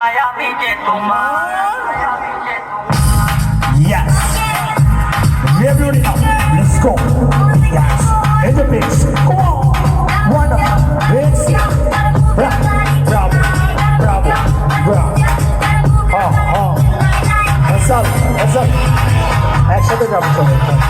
Yes. Rev it up. Let's go. Yes. In the mix. Come on. One up. It's bravo. Bravo. Bravo. What's up? What's up? Actually, bravo.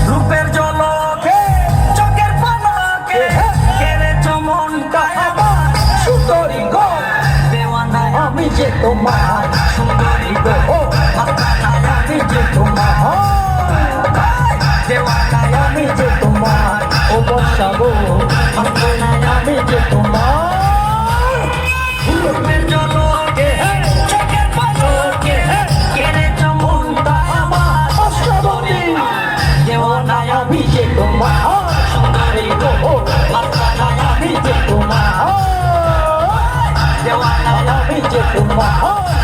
রূপের জলকে চোখের পলকে কেড়েছ মনটা আমার সুন্দরী গো দেওয়ানা আমি যে তোমার সুন্দরী গো মাস্তানা আমি যে তোমার দেওয়ানা আমি যে তোমার ও বর্ষা গো মাস্তানা আমি যে তোমার রূপের জলকে চোখের পলকে কেড়েছ মনটা আমার সুন্দরী দেওয়ানা আমি যে তোমার সুন্দরী গো মাস্তানা আমি যে তোমার দেওয়ানা আমি যে তোমার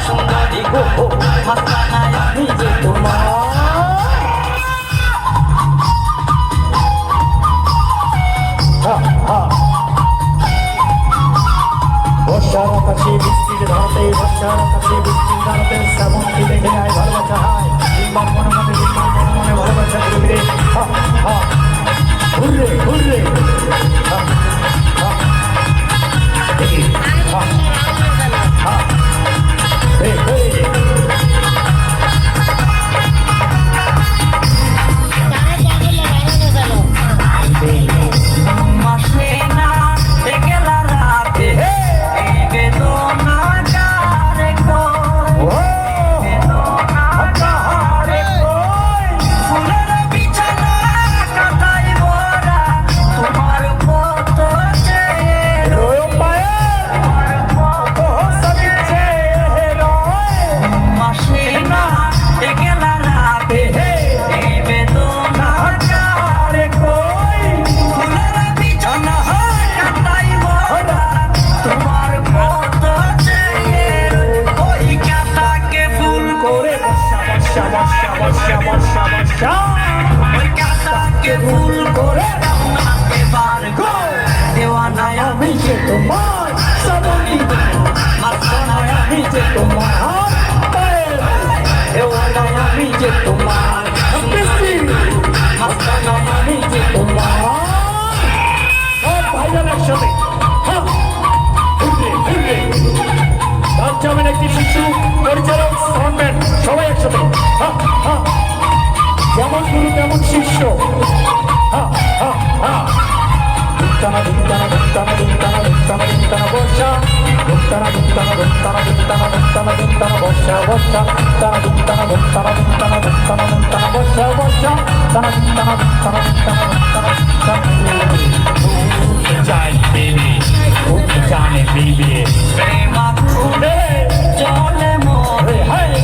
সুন্দরী গো মাস্তানা আমি যে তোমার বর্ষার আকাশে বৃষ্টির ধারাতে বর্ষার আকাশে বৃষ্টির ধারাতে শ্রাবণকে দেখে আয় ভালোবাসা হয় বিমান মনে মনে বিমান মনে মনে ভালোবাসা করবে হুররে হুররে ফুল করে দেওয়ানা আমি যে তোমার সবই মাস্তানা আমি যে তোমার দেওয়ানা আমি যে তোমার মাস্তানা আমি যে তোমার সব ভাইজান একসাথে যাবেন একটি শিশু পরিচালক সাউন্ডম্যান সবাই একসাথে যেমন গুরু তেমন শিষ্য ধুমতানা ধুমতানা ধুমতানা ধুমতানা ধুমতানা ধুমতানা বর্ষা ধুমতানা ধুমতানা ধুমতানা ধুমতানা ধুমতানা ধুমতানা বর্ষা বর্ষা তানা ধুমতানা ধুমতানা ধুমতানা ধুমতানা ধুমতানা বর্ষা বর্ষা তানা ধুমতানা ধুমতানা ধুমতানা ধুমতানা জানে বেবি জানে বেবি প্রেমা ফুলে জলে মোরে হায়